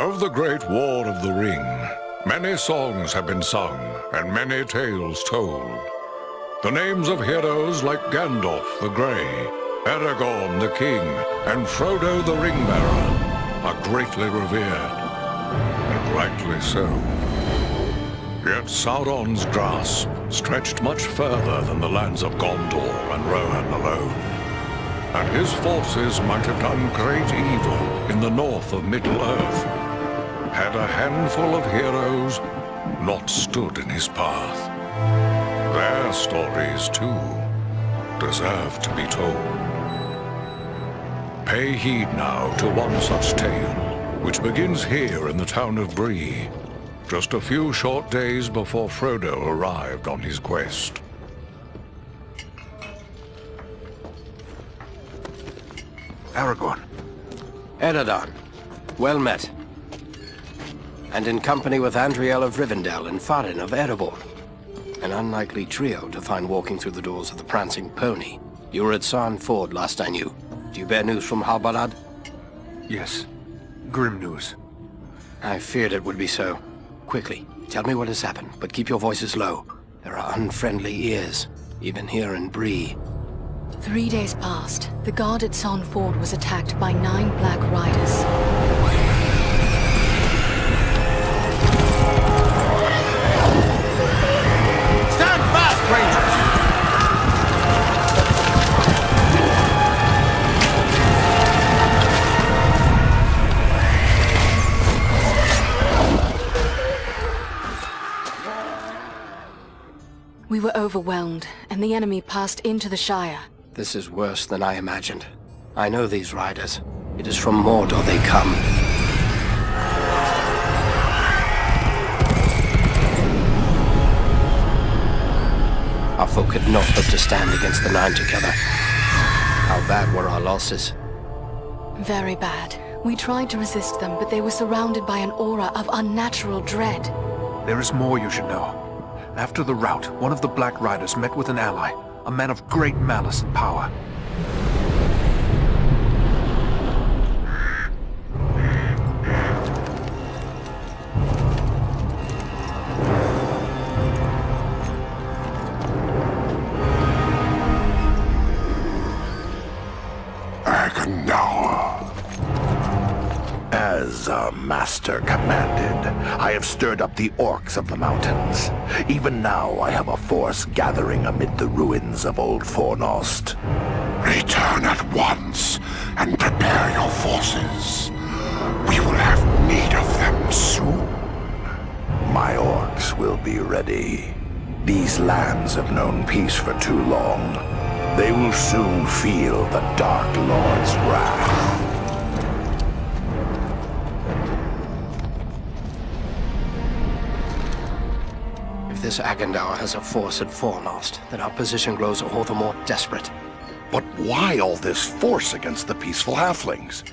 Of the Great War of the Ring, many songs have been sung and many tales told. The names of heroes like Gandalf the Grey, Aragorn the King, and Frodo the Ring-Bearer are greatly revered, and rightly so. Yet Sauron's grasp stretched much further than the lands of Gondor and Rohan alone, and his forces might have done great evil in the north of Middle-earth, had a handful of heroes not stood in his path. Their stories, too, deserve to be told. Pay heed now to one such tale, which begins here in the town of Bree, just a few short days before Frodo arrived on his quest. Aragorn. Eredon, well met. And in company with Andriel of Rivendell and Farin of Erebor. An unlikely trio to find walking through the doors of the Prancing Pony. You were at Sarn Ford last I knew. Do you bear news from Halbarad? Yes. Grim news. I feared it would be so. Quickly, tell me what has happened, but keep your voices low. There are unfriendly ears, even here in Bree. 3 days passed. The guard at Sarn Ford was attacked by 9 Black Riders. Stand fast, Rangers! We were overwhelmed, and the enemy passed into the Shire. This is worse than I imagined. I know these riders. It is from Mordor they come. Our folk could not hope to stand against the 9 together. How bad were our losses? Very bad. We tried to resist them, but they were surrounded by an aura of unnatural dread. There is more you should know. After the rout, one of the Black Riders met with an ally, a man of great malice and power. As our master commanded, I have stirred up the orcs of the mountains. Even now I have a force gathering amid the ruins of Old Fornost. Return at once and prepare your forces. We will have need of them soon. My orcs will be ready. These lands have known peace for too long. They will soon feel the Dark Lord's wrath. If this Agandaur has a force at Fornost, then our position grows all the more desperate. But why all this force against the peaceful halflings?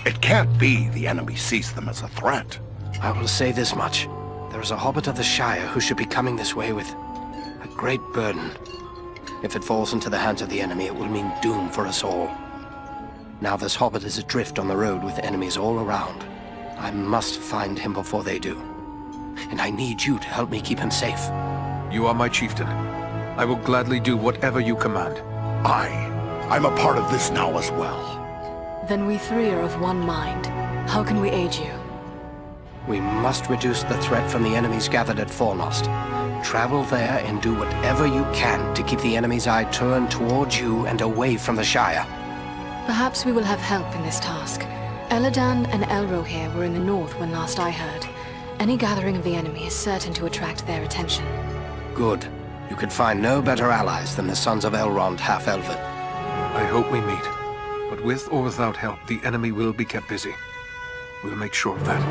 It can't be the enemy sees them as a threat. I will say this much. There is a hobbit of the Shire who should be coming this way with a great burden. If it falls into the hands of the enemy, it will mean doom for us all. Now this hobbit is adrift on the road with enemies all around. I must find him before they do. And I need you to help me keep him safe. You are my chieftain. I will gladly do whatever you command. I'm a part of this now as well. Then we 3 are of one mind. How can we aid you? We must reduce the threat from the enemies gathered at Fornost. Travel there and do whatever you can to keep the enemy's eye turned towards you and away from the Shire. Perhaps we will have help in this task. Elladan and Elrohir were in the north when last I heard. Any gathering of the enemy is certain to attract their attention. Good. You could find no better allies than the sons of Elrond half-elven. I hope we meet. But with or without help, the enemy will be kept busy. We'll make sure of that.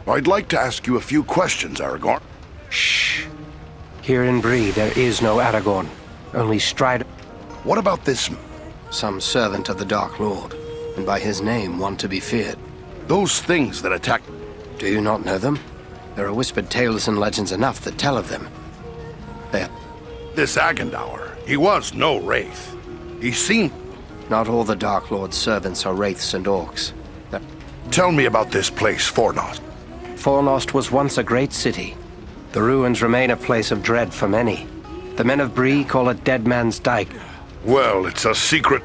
I'd like to ask you a few questions, Aragorn. Shh. Here in Bree, there is no Aragorn. Only Strider. What about this? Some servant of the Dark Lord, and by his name one to be feared. Those things that attacked... Do you not know them? There are whispered tales and legends enough that tell of them. They... This Agandaur, he was no wraith. He seemed... Not all the Dark Lord's servants are wraiths and orcs. Tell me about this place, Fornost. Fornost was once a great city. The ruins remain a place of dread for many. The men of Bree call it Dead Man's Dyke. Well, it's a secret...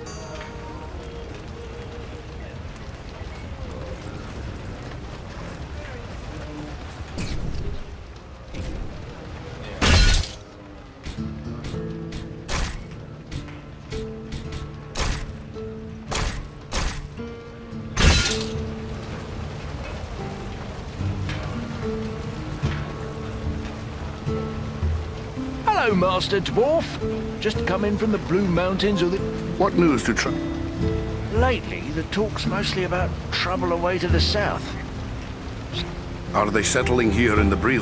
Hello, Master Dwarf. Just come in from the Blue Mountains or the... What news to try? Lately, the talk's mostly about trouble away to the south. Are they settling here in the Bree?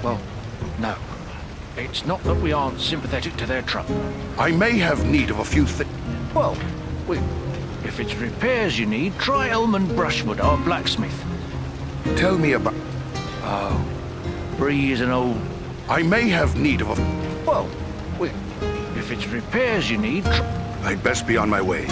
Well, no. It's not that we aren't sympathetic to their trouble. I may have need of a few things. Well, if it's repairs you need, try Elman Brushwood, our blacksmith. Tell me about... Oh, Bree is an old... I may have need of a... Well, if it's repairs you need... I'd best be on my way.